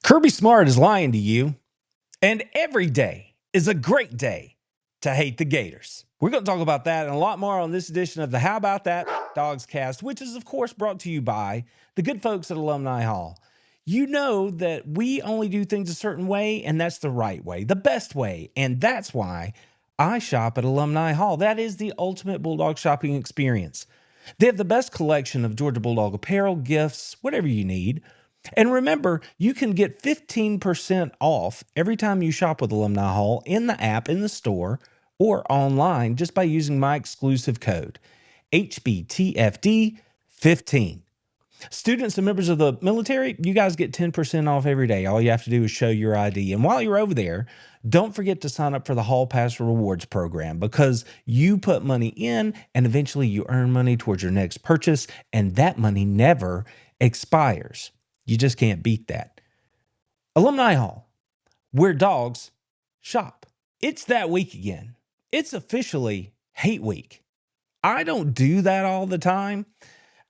Kirby Smart is lying to you, and every day is a great day to hate the Gators. We're going to talk about that and a lot more on this edition of the How About That Dogs Cast, which is, of course, brought to you by the good folks at Alumni Hall. You know that we only do things a certain way, and that's the right way, the best way, and that's why I shop at Alumni Hall. That is the ultimate Bulldog shopping experience. They have the best collection of Georgia Bulldog apparel, gifts, whatever you need. And remember, you can get 15% off every time you shop with Alumni Hall in the app, in the store, or online just by using my exclusive code, HBTFD15. Students and members of the military, you guys get 10% off every day. All you have to do is show your ID. And while you're over there, don't forget to sign up for the Hall Pass Rewards program because you put money in and eventually you earn money towards your next purchase, and that money never expires. You just can't beat that. Alumni Hall, where dogs shop. It's that week again. It's officially hate week. I don't do that all the time.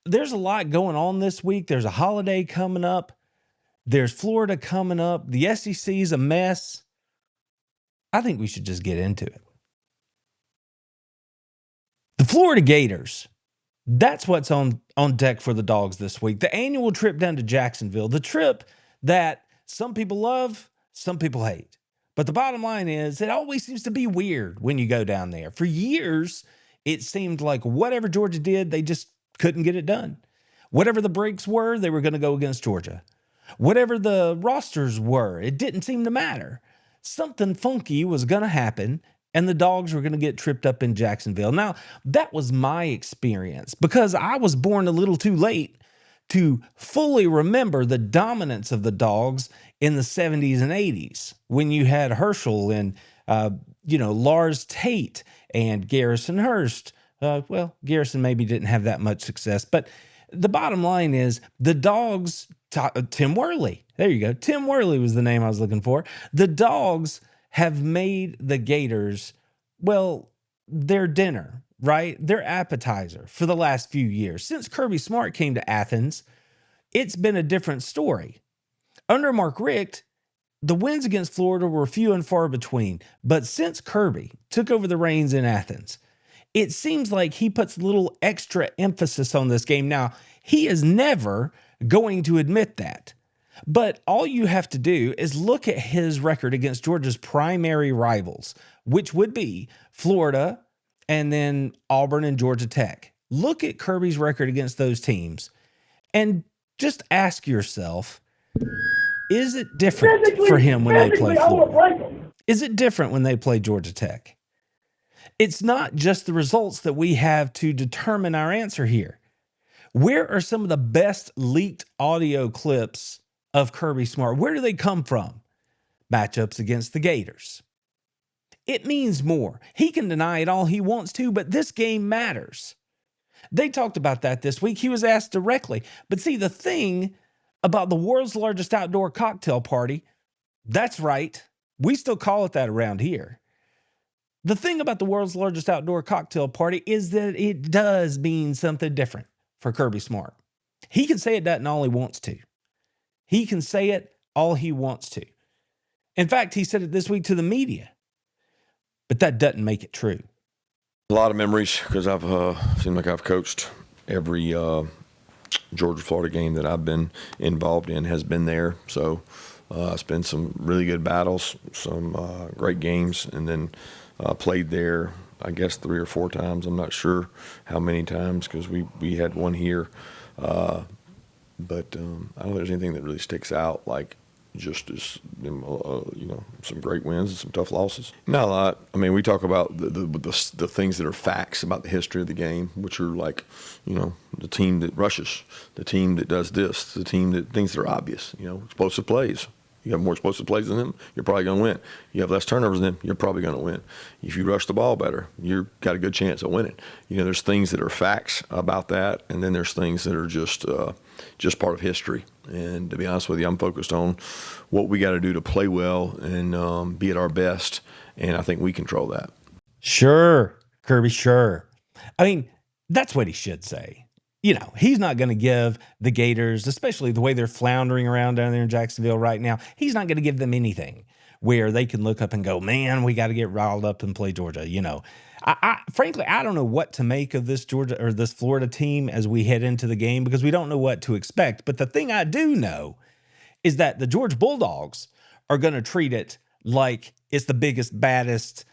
There's a lot going on this week. There's a holiday coming up. There's Florida coming up. The SEC is a mess. I think we should just get into it. The Florida Gators. That's what's on deck for the Dogs this week. The annual trip down to Jacksonville. The trip that some people love, some people hate. But the bottom line is it always seems to be weird when you go down there. For years, it seemed like whatever Georgia did, they just couldn't get it done. Whatever the breaks were, they were going to go against Georgia. Whatever the rosters were, it didn't seem to matter. Something funky was going to happen, and the Dogs were going to get tripped up in Jacksonville. Now, that was my experience because I was born a little too late to fully remember the dominance of the Dogs in the 70s and 80s when you had Herschel and, Lars Tate and Garrison Hurst. Garrison maybe didn't have that much success, but the bottom line is the Dogs, Tim Worley, there you go. Tim Worley was the name I was looking for. The Dogs have made the Gators, their dinner, right? Their appetizer for the last few years. Since Kirby Smart came to Athens, it's been a different story. Under Mark Richt, the wins against Florida were few and far between, but since Kirby took over the reins in Athens, it seems like he puts a little extra emphasis on this game. Now, he is never going to admit that, but all you have to do is look at his record against Georgia's primary rivals, which would be Florida and then Auburn and Georgia Tech. Look at Kirby's record against those teams and just ask yourself, is it different for him when they play Florida? Is it different when they play Georgia Tech? It's not just the results that we have to determine our answer here. Where are some of the best leaked audio clips of Kirby Smart? Where do they come from? Matchups against the Gators. It means more. He can deny it all he wants to, but this game matters. They talked about that this week. He was asked directly. But see, the thing about the world's largest outdoor cocktail party, that's right. We still call it that around here. The thing about the world's largest outdoor cocktail party is that it does mean something different for Kirby Smart. He can say it doesn't all he wants to. He can say it all he wants to. In fact, he said it this week to the media, but that doesn't make it true. A lot of memories because I've seemed like I've coached every Georgia-Florida game that I've been involved in has been there. So it's been some really good battles, some great games, and then played there, I guess, 3 or 4 times. I'm not sure how many times because we had one here. But I don't think there's anything that really sticks out like just as, some great wins and some tough losses. Not a lot. I mean, we talk about the things that are facts about the history of the game, which are like, the team that rushes, the team that does this, the team that things that are obvious, explosive plays. You have more explosive plays than them, you're probably going to win. You have less turnovers than them, you're probably going to win. If you rush the ball better, you've got a good chance of winning. There's things that are facts about that, and then there's things that are just part of history. And to be honest with you, I'm focused on what we got to do to play well and be at our best, and I think we control that. Sure, Kirby, sure. I mean, that's what he should say. he's not going to give the Gators, especially the way they're floundering around down there in Jacksonville right now, he's not going to give them anything where they can look up and go, man, we got to get riled up and play Georgia. Frankly, I don't know what to make of this Georgia or this Florida team as we head into the game because we don't know what to expect. But the thing I do know is that the Georgia Bulldogs are going to treat it like it's the biggest, baddest,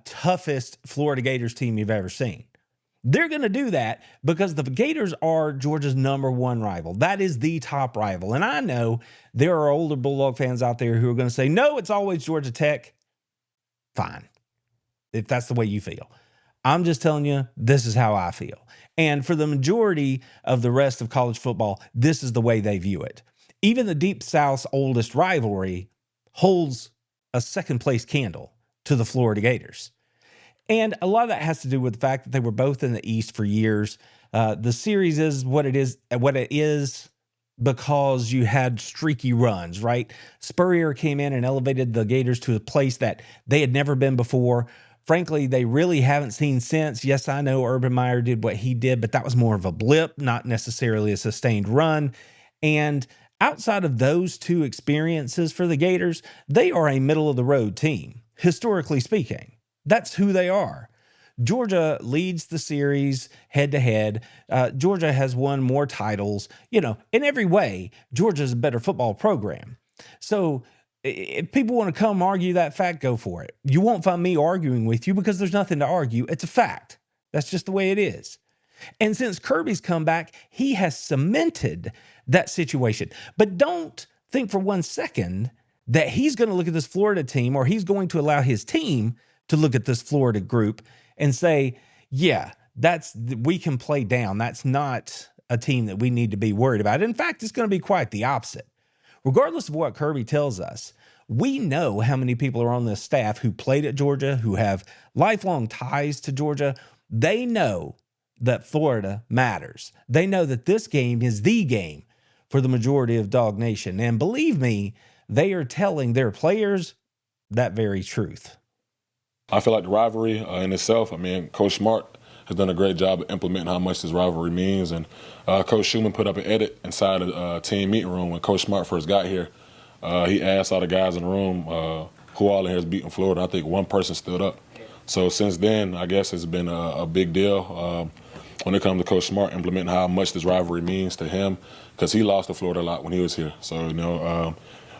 toughest Florida Gators team you've ever seen. They're going to do that because the Gators are Georgia's #1 rival. That is the top rival. And I know there are older Bulldog fans out there who are going to say, no, it's always Georgia Tech. Fine, if that's the way you feel. I'm just telling you, this is how I feel. And for the majority of the rest of college football, this is the way they view it. Even the Deep South's oldest rivalry holds a second-place candle to the Florida Gators. And a lot of that has to do with the fact that they were both in the East for years. The series is what it is because you had streaky runs, right? Spurrier came in and elevated the Gators to a place that they had never been before. Frankly, they really haven't seen since. Yes, I know Urban Meyer did what he did, but that was more of a blip, not necessarily a sustained run. And outside of those two experiences for the Gators, they are a middle-of-the-road team, historically speaking. That's who they are. Georgia leads the series head-to-head. Georgia has won more titles. In every way, Georgia's a better football program. So if people want to come argue that fact, go for it. You won't find me arguing with you because there's nothing to argue. It's a fact. That's just the way it is. And since Kirby's come back, he has cemented that situation. But don't think for 1 second that he's going to look at this Florida team or he's going to allow his team to look at this Florida group and say, yeah, we can play down. That's not a team that we need to be worried about. In fact, it's going to be quite the opposite. Regardless of what Kirby tells us, we know how many people are on this staff who played at Georgia, who have lifelong ties to Georgia. They know that Florida matters. They know that this game is the game for the majority of Dog Nation. And believe me, they are telling their players that very truth. I feel like the rivalry in itself, Coach Smart has done a great job of implementing how much this rivalry means. And Coach Schumann put up an edit inside the team meeting room when Coach Smart first got here. He asked all the guys in the room who all in here has beaten Florida. I think one person stood up. So since then, I guess it's been a big deal when it comes to Coach Smart implementing how much this rivalry means to him because he lost to Florida a lot when he was here. So,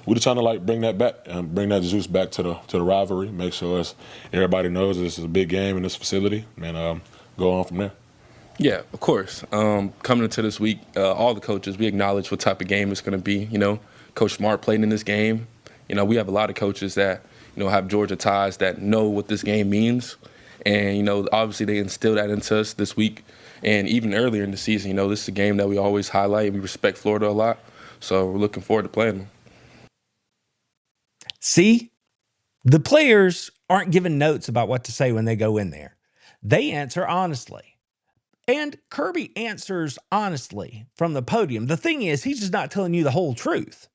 we're just trying to bring that back and bring that juice back to the rivalry. Make sure everybody knows this is a big game in this facility, and go on from there. Yeah, of course. Coming into this week, all the coaches, we acknowledge what type of game it's going to be. Coach Smart played in this game. We have a lot of coaches that have Georgia ties that know what this game means, and obviously they instilled that into us this week. And even earlier in the season, this is a game that we always highlight. We respect Florida a lot, so we're looking forward to playing them. See, the players aren't given notes about what to say when they go in there. They answer honestly. And Kirby answers honestly from the podium. The thing is, he's just not telling you the whole truth.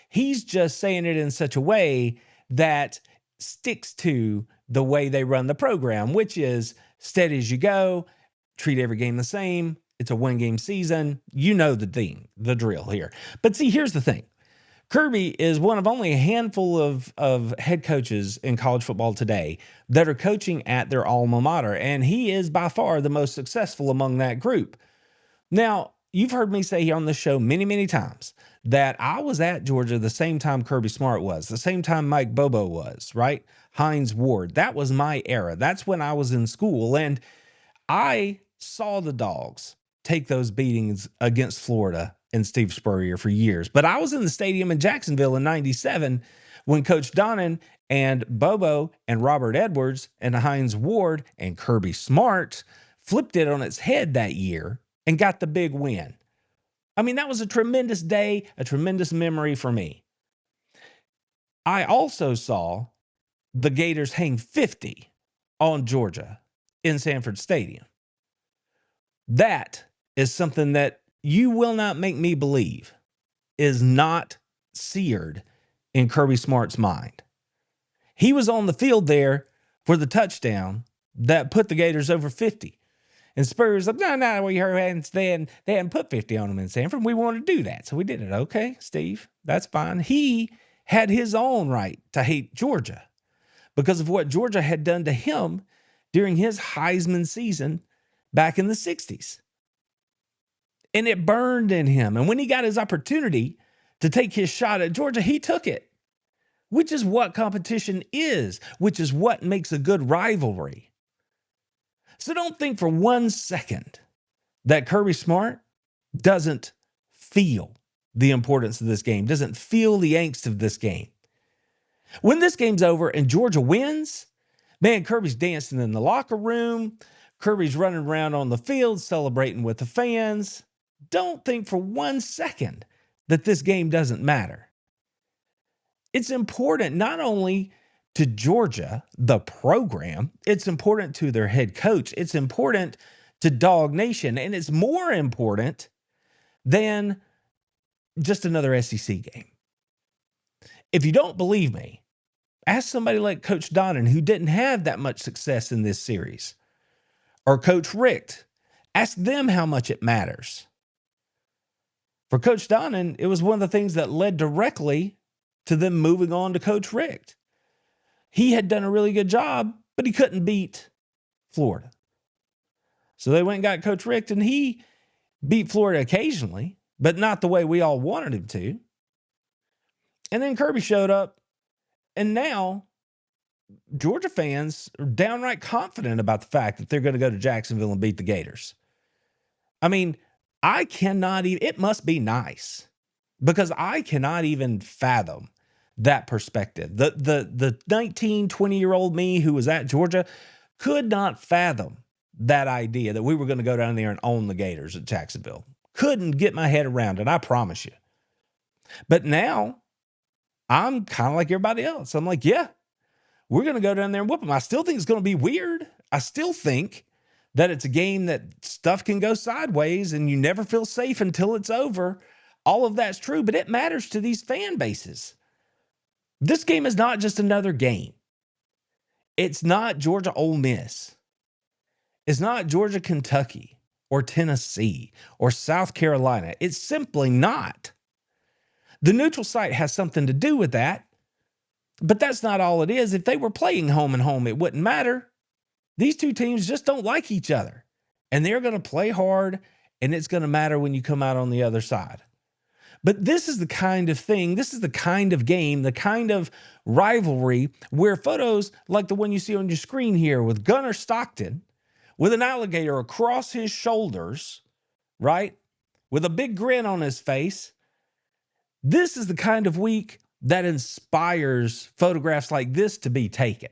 He's just saying it in such a way that sticks to the way they run the program, which is steady as you go, treat every game the same. It's a one-game season. You know the drill here. But see, here's the thing. Kirby is one of only a handful of head coaches in college football today that are coaching at their alma mater, and he is by far the most successful among that group. Now, you've heard me say here on this show many, many times that I was at Georgia the same time Kirby Smart was, the same time Mike Bobo was, right? Hines Ward. That was my era. That's when I was in school, and I saw the Dogs take those beatings against Florida and Steve Spurrier for years. But I was in the stadium in Jacksonville in 97 when Coach Donnan and Bobo and Robert Edwards and Hines Ward and Kirby Smart flipped it on its head that year and got the big win. That was a tremendous day, a tremendous memory for me. I also saw the Gators hang 50 on Georgia in Sanford Stadium. That is something that you will not make me believe is not seared in Kirby Smart's mind. He was on the field there for the touchdown that put the Gators over 50. And Spurs like, no, we hadn't put 50 on them in Sanford. We wanted to do that. So we did it. Okay, Steve, that's fine. He had his own right to hate Georgia because of what Georgia had done to him during his Heisman season back in the 60s. And it burned in him. And when he got his opportunity to take his shot at Georgia, he took it, which is what competition is, which is what makes a good rivalry. So don't think for 1 second that Kirby Smart doesn't feel the importance of this game, doesn't feel the angst of this game. When this game's over and Georgia wins, man, Kirby's dancing in the locker room. Kirby's running around on the field celebrating with the fans. Don't think for 1 second that this game doesn't matter. It's important not only to Georgia, the program, it's important to their head coach. It's important to Dog Nation, and it's more important than just another SEC game. If you don't believe me, ask somebody like Coach Donnan, who didn't have that much success in this series, or Coach Richt. Ask them how much it matters. For Coach Donnan, it was one of the things that led directly to them moving on to Coach Richt. He had done a really good job, but he couldn't beat Florida. So they went and got Coach Richt, and he beat Florida occasionally, but not the way we all wanted him to. And then Kirby showed up, and now Georgia fans are downright confident about the fact that they're going to go to Jacksonville and beat the Gators. I mean, I cannot even, it must be nice because I cannot even fathom that perspective. The 19, 20-year-old me who was at Georgia could not fathom that idea that we were going to go down there and own the Gators at Jacksonville. Couldn't get my head around it, I promise you. But now I'm kind of like everybody else. I'm like, yeah, we're going to go down there and whoop them. I still think it's going to be weird. I still think that it's a game that stuff can go sideways and you never feel safe until it's over. All of that's true, but it matters to these fan bases. This game is not just another game. It's not Georgia Ole Miss. It's not Georgia Kentucky or Tennessee or South Carolina. It's simply not. The neutral site has something to do with that, but that's not all it is. If they were playing home and home, it wouldn't matter. These two teams just don't like each other, and they're going to play hard, and it's going to matter when you come out on the other side. But this is the kind of thing, this is the kind of game, the kind of rivalry where photos like the one you see on your screen here with Gunnar Stockton with an alligator across his shoulders, right? With a big grin on his face. This is the kind of week that inspires photographs like this to be taken.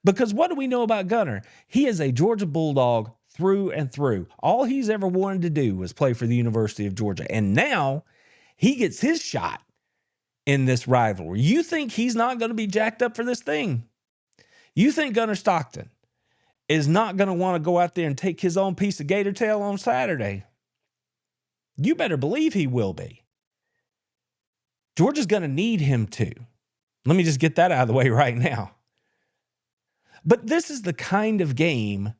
Because what do we know about Gunnar? He is a Georgia Bulldog through and through. All he's ever wanted to do was play for the University of Georgia. And now he gets his shot in this rivalry. You think he's not going to be jacked up for this thing? You think Gunnar Stockton is not going to want to go out there and take his own piece of gator tail on Saturday? You better believe he will be. Georgia's going to need him to. Let me just get that out of the way right now. But this is the kind of game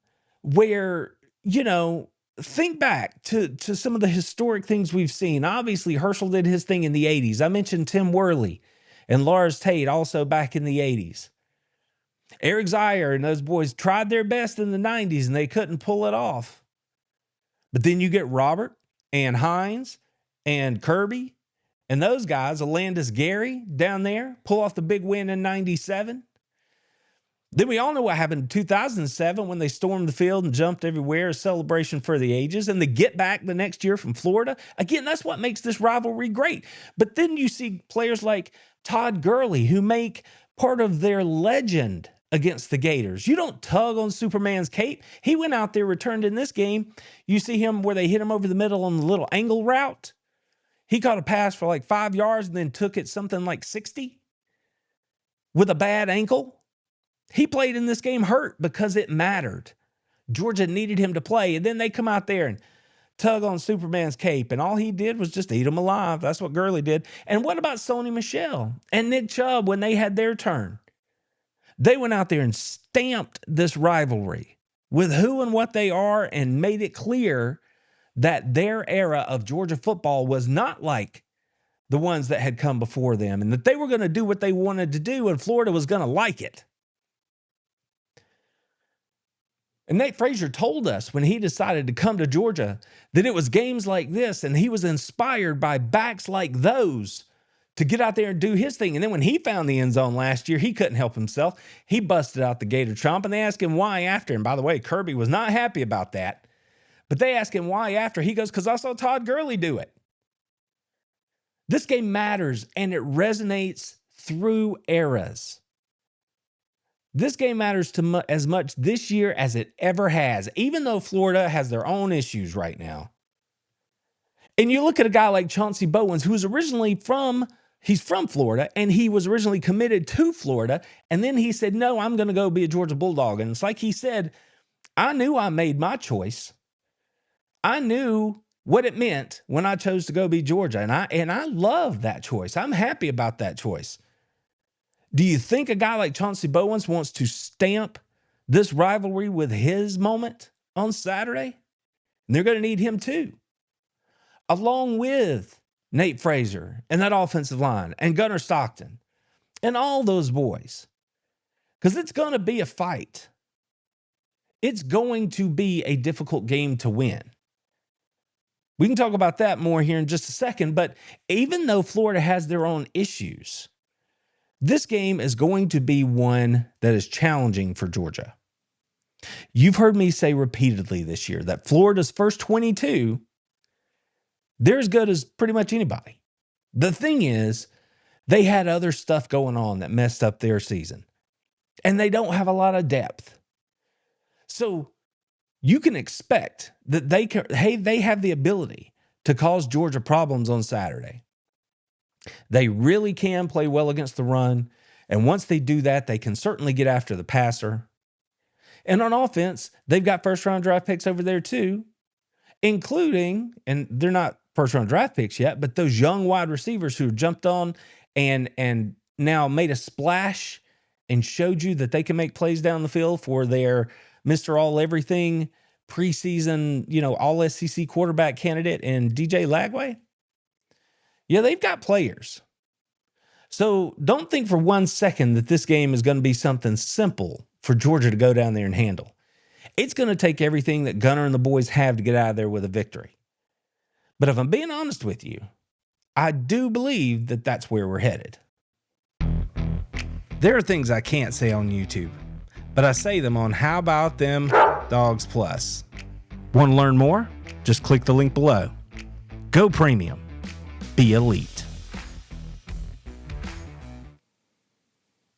where, you know, think back to some of the historic things we've seen. Obviously, Herschel did his thing in the 80s. I mentioned Tim Worley and Lars Tate also back in the 80s. Eric Zier and those boys tried their best in the 90s, and they couldn't pull it off. But then you get Robert and Hines and Kirby and those guys, Alandis Gary down there, pull off the big win in 97. Then we all know what happened in 2007 when they stormed the field and jumped everywhere, a celebration for the ages, and the get back the next year from Florida. Again, that's what makes this rivalry great. But then you see players like Todd Gurley who make part of their legend against the Gators. You don't tug on Superman's cape. He went out there, returned in this game. You see him where they hit him over the middle on the little angle route. He caught a pass for like 5 yards and then took it something like 60 with a bad ankle. He played in this game hurt because it mattered. Georgia needed him to play. And then they come out there and tug on Superman's cape. And all he did was just eat him alive. That's what Gurley did. And what about Sony Michel and Nick Chubb when they had their turn? They went out there and stamped this rivalry with who and what they are and made it clear that their era of Georgia football was not like the ones that had come before them, and that they were going to do what they wanted to do, and Florida was going to like it. And Nate Frazier told us when he decided to come to Georgia that it was games like this, and he was inspired by backs like those to get out there and do his thing. And then when he found the end zone last year, he couldn't help himself. He busted out the Gator chomp, and they asked him why after. And by the way, Kirby was not happy about that. But they asked him why after. He goes, because I saw Todd Gurley do it. This game matters, and it resonates through eras. This game matters as much this year as it ever has, even though Florida has their own issues right now. And you look at a guy like Chauncey Bowens, who was originally from Florida, and he was originally committed to Florida, and then he said, no, I'm going to go be a Georgia Bulldog. And it's like he said, I knew I made my choice. I knew what it meant when I chose to go be Georgia, and I love that choice. I'm happy about that choice. Do you think a guy like Chauncey Bowens wants to stamp this rivalry with his moment on Saturday? And they're going to need him too, along with Nate Frazier and that offensive line and Gunnar Stockton and all those boys, because it's going to be a fight. It's going to be a difficult game to win. We can talk about that more here in just a second, but even though Florida has their own issues, this game is going to be one that is challenging for Georgia. You've heard me say repeatedly this year that Florida's first 22, they're as good as pretty much anybody. The thing is, they had other stuff going on that messed up their season, and they don't have a lot of depth. So you can expect that they have the ability to cause Georgia problems on Saturday. They really can play well against the run, and once they do that, they can certainly get after the passer. And on offense, they've got first-round draft picks over there too, including, and they're not first-round draft picks yet, but those young wide receivers who jumped on and now made a splash and showed you that they can make plays down the field for their Mr. All-Everything preseason, all-SEC quarterback candidate and DJ Lagway. Yeah, they've got players. So don't think for 1 second that this game is going to be something simple for Georgia to go down there and handle. It's going to take everything that Gunnar and the boys have to get out of there with a victory. But if I'm being honest with you, I do believe that that's where we're headed. There are things I can't say on YouTube, but I say them on How About Them Dogs Plus. Want to learn more? Just click the link below. Go premium. Be elite.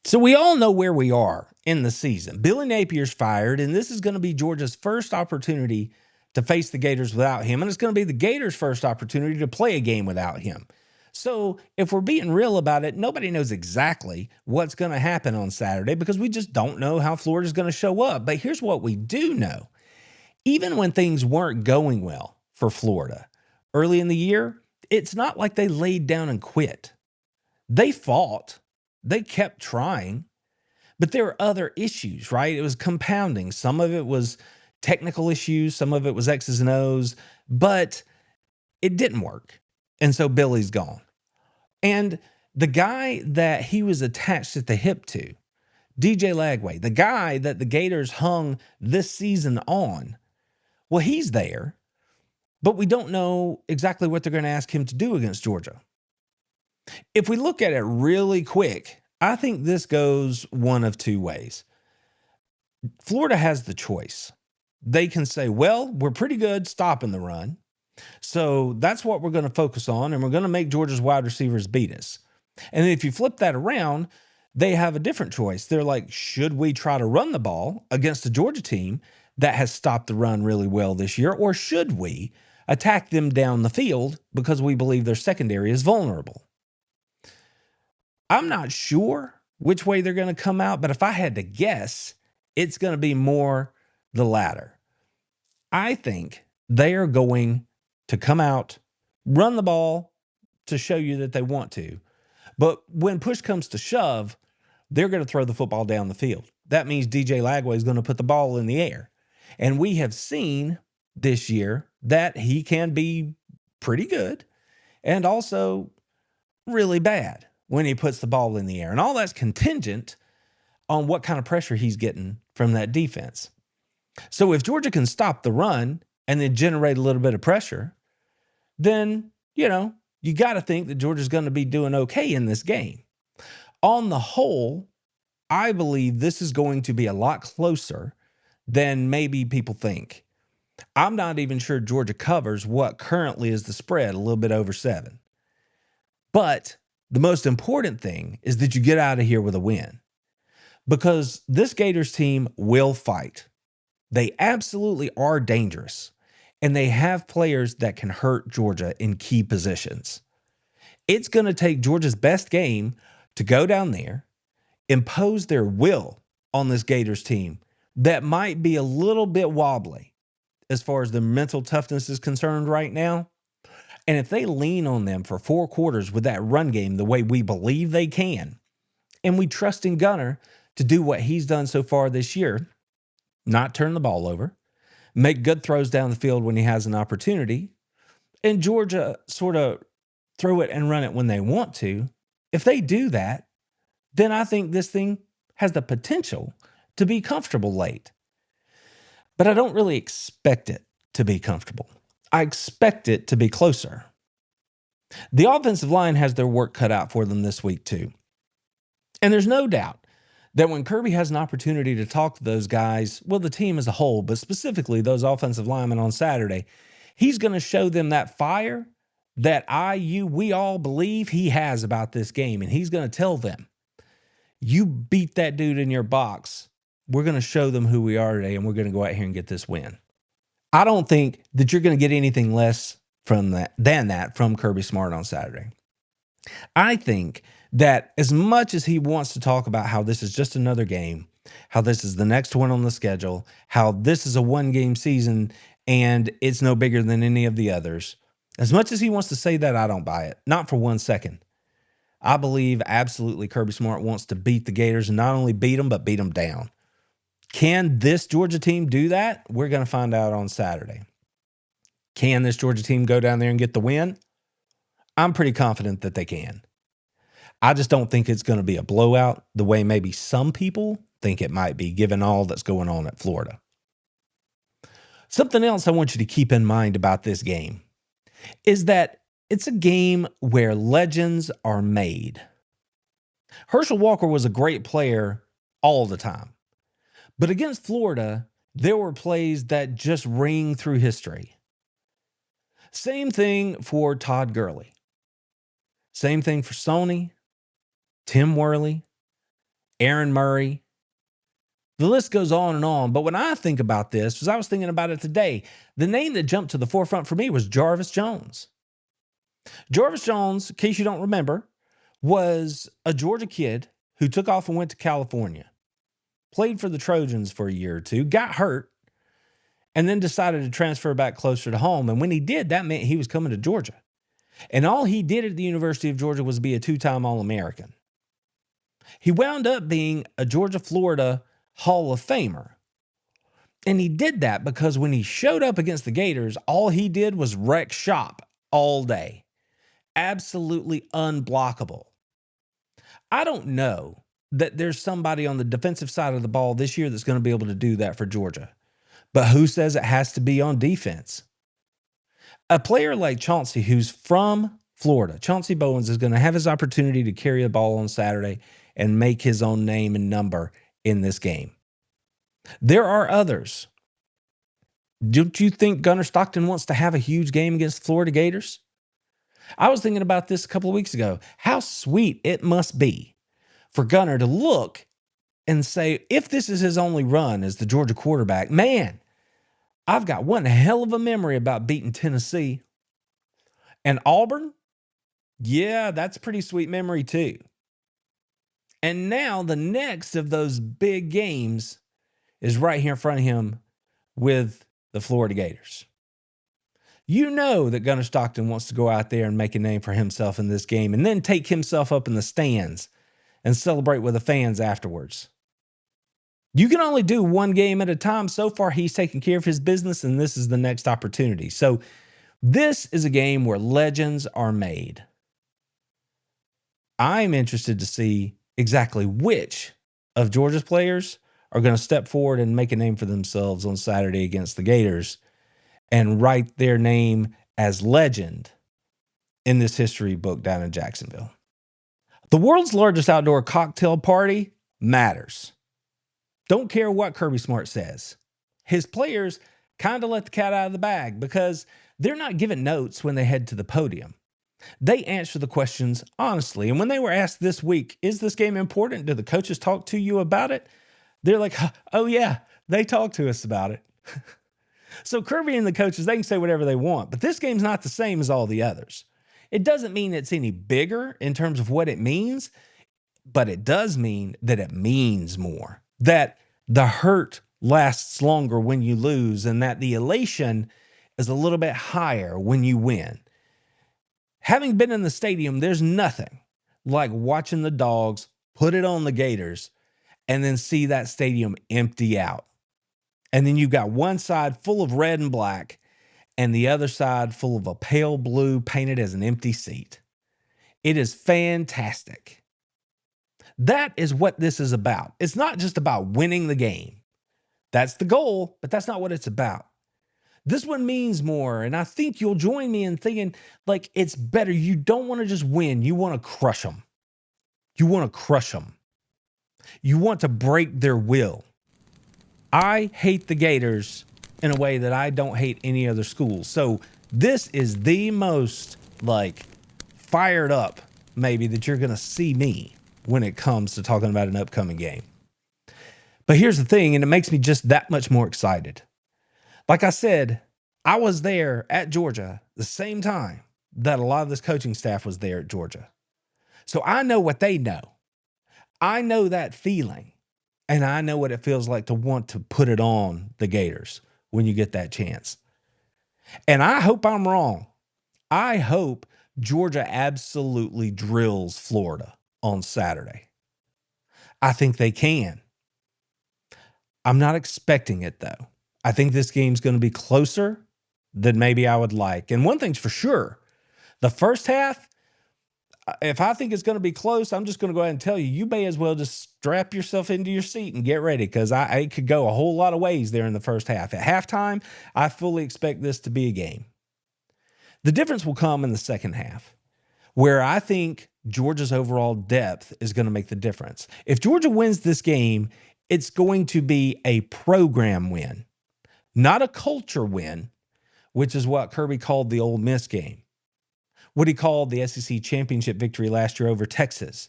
So we all know where we are in the season. Billy Napier's fired, and this is going to be Georgia's first opportunity to face the Gators without him, and it's going to be the Gators' first opportunity to play a game without him. So if we're being real about it, nobody knows exactly what's going to happen on Saturday because we just don't know how Florida's going to show up. But here's what we do know. Even when things weren't going well for Florida early in the year, it's not like they laid down and quit. They fought. They kept trying. But there were other issues, right? It was compounding. Some of it was technical issues. Some of it was X's and O's. But it didn't work. And so Billy's gone. And the guy that he was attached at the hip to, DJ Lagway, the guy that the Gators hung this season on, well, he's there, but we don't know exactly what they're going to ask him to do against Georgia. If we look at it really quick, I think this goes one of two ways. Florida has the choice. They can say, well, we're pretty good stopping the run, so that's what we're going to focus on, and we're going to make Georgia's wide receivers beat us. And if you flip that around, they have a different choice. They're like, should we try to run the ball against a Georgia team that has stopped the run really well this year, or should we attack them down the field because we believe their secondary is vulnerable? I'm not sure which way they're going to come out, but if I had to guess, it's going to be more the latter. I think they are going to come out, run the ball to show you that they want to. But when push comes to shove, they're going to throw the football down the field. That means DJ Lagway is going to put the ball in the air. And we have seen this year that he can be pretty good and also really bad when he puts the ball in the air. And all that's contingent on what kind of pressure he's getting from that defense. So if Georgia can stop the run and then generate a little bit of pressure, then, you got to think that Georgia's going to be doing okay in this game. On the whole, I believe this is going to be a lot closer than maybe people think. I'm not even sure Georgia covers what currently is the spread, a little bit over 7. But the most important thing is that you get out of here with a win, because this Gators team will fight. They absolutely are dangerous, and they have players that can hurt Georgia in key positions. It's going to take Georgia's best game to go down there, impose their will on this Gators team that might be a little bit wobbly as far as the mental toughness is concerned right now. And if they lean on them for 4 quarters with that run game the way we believe they can, and we trust in Gunner to do what he's done so far this year, not turn the ball over, make good throws down the field when he has an opportunity, and Georgia sort of throw it and run it when they want to, if they do that, then I think this thing has the potential to be comfortable late. But I don't really expect it to be comfortable. I expect it to be closer. The offensive line has their work cut out for them this week too. And there's no doubt that when Kirby has an opportunity to talk to those guys, well, the team as a whole, but specifically those offensive linemen on Saturday, he's going to show them that fire that we all believe he has about this game. And he's going to tell them, you beat that dude in your box. We're going to show them who we are today, and we're going to go out here and get this win. I don't think that you're going to get anything less than that from Kirby Smart on Saturday. I think that as much as he wants to talk about how this is just another game, how this is the next one on the schedule, how this is a 1-game season and it's no bigger than any of the others, as much as he wants to say that, I don't buy it. Not for 1 second. I believe absolutely Kirby Smart wants to beat the Gators, and not only beat them, but beat them down. Can this Georgia team do that? We're going to find out on Saturday. Can this Georgia team go down there and get the win? I'm pretty confident that they can. I just don't think it's going to be a blowout the way maybe some people think it might be, given all that's going on at Florida. Something else I want you to keep in mind about this game is that it's a game where legends are made. Herschel Walker was a great player all the time. But against Florida, there were plays that just ring through history. Same thing for Todd Gurley. Same thing for Sony, Tim Worley, Aaron Murray. The list goes on and on. But when I think about this, as I was thinking about it today, the name that jumped to the forefront for me was Jarvis Jones. Jarvis Jones, in case you don't remember, was a Georgia kid who took off and went to California, played for the Trojans for a year or two, got hurt, and then decided to transfer back closer to home. And when he did, that meant he was coming to Georgia. And all he did at the University of Georgia was be a 2-time All-American. He wound up being a Georgia-Florida Hall of Famer. And he did that because when he showed up against the Gators, all he did was wreck shop all day. Absolutely unblockable. I don't know that there's somebody on the defensive side of the ball this year that's going to be able to do that for Georgia. But who says it has to be on defense? A player like Chauncey, who's from Florida, Chauncey Bowens, is going to have his opportunity to carry the ball on Saturday and make his own name and number in this game. There are others. Don't you think Gunner Stockton wants to have a huge game against Florida Gators? I was thinking about this a couple of weeks ago. How sweet it must be for Gunner to look and say, if this is his only run as the Georgia quarterback, man, I've got one hell of a memory about beating Tennessee. And Auburn, yeah, that's a pretty sweet memory too. And now the next of those big games is right here in front of him with the Florida Gators. You know that Gunner Stockton wants to go out there and make a name for himself in this game and then take himself up in the stands and celebrate with the fans afterwards. You can only do one game at a time. So far, he's taking care of his business, and this is the next opportunity. So this is a game where legends are made. I'm interested to see exactly which of Georgia's players are going to step forward and make a name for themselves on Saturday against the Gators and write their name as legend in this history book down in Jacksonville. The world's largest outdoor cocktail party matters. Don't care what Kirby Smart says. His players kind of let the cat out of the bag because they're not given notes when they head to the podium. They answer the questions honestly. And when they were asked this week, is this game important? Do the coaches talk to you about it? They're like, oh yeah, they talk to us about it. So Kirby and the coaches, they can say whatever they want, but this game's not the same as all the others. It doesn't mean it's any bigger in terms of what it means, but it does mean that it means more, that the hurt lasts longer when you lose, and that the elation is a little bit higher when you win. Having been in the stadium, there's nothing like watching the Dogs put it on the Gators and then see that stadium empty out. And then you've got one side full of red and black and the other side full of a pale blue painted as an empty seat. It is fantastic. That is what this is about. It's not just about winning the game. That's the goal, but that's not what it's about. This one means more, and I think you'll join me in thinking, like, it's better. You don't want to just win. You want to crush them. You want to crush them. You want to break their will. I hate the Gators in a way that I don't hate any other school. So this is the most, like, fired up, maybe, that you're going to see me when it comes to talking about an upcoming game. But here's the thing, and it makes me just that much more excited. Like I said, I was there at Georgia the same time that a lot of this coaching staff was there at Georgia. So I know what they know. I know that feeling, and I know what it feels like to want to put it on the Gators when you get that chance. And I hope I'm wrong. I hope Georgia absolutely drills Florida on Saturday. I think they can. I'm not expecting it, though. I think this game's going to be closer than maybe I would like. And one thing's for sure, the first half, if I think it's going to be close, I'm just going to go ahead and tell you, you may as well just strap yourself into your seat and get ready, because it could go a whole lot of ways there in the first half. At halftime, I fully expect this to be a game. The difference will come in the second half, where I think Georgia's overall depth is going to make the difference. If Georgia wins this game, it's going to be a program win. Not a culture win, which is what Kirby called the Ole Miss game. What he called the SEC championship victory last year over Texas.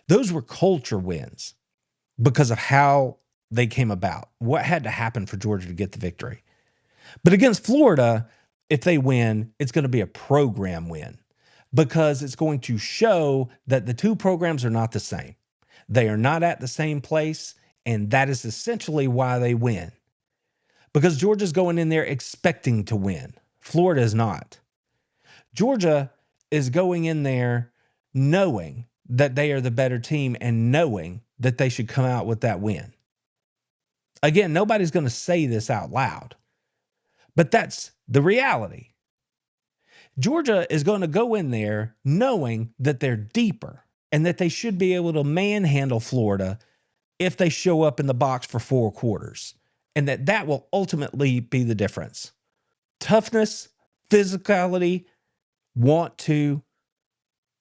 Those were culture wins because of how they came about. What had to happen for Georgia to get the victory. But against Florida, if they win, it's going to be a program win because it's going to show that the two programs are not the same. They are not at the same place, and that is essentially why they win. Because Georgia's going in there expecting to win. Florida is not. Georgia is going in there knowing that they are the better team and knowing that they should come out with that win. Again, nobody's going to say this out loud, but that's the reality. Georgia is going to go in there knowing that they're deeper and that they should be able to manhandle Florida if they show up in the box for 4 quarters. And that will ultimately be the difference. Toughness, physicality, want to,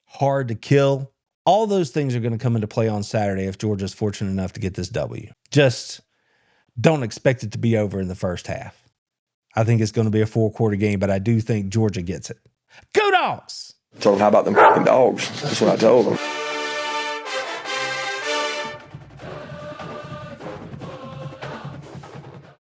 hard to kill. All those things are going to come into play on Saturday if Georgia's fortunate enough to get this W. Just don't expect it to be over in the first half. I think it's going to be a 4-quarter game, but I do think Georgia gets it. Go Dogs! Told them, how about them fucking dogs? That's what I told them.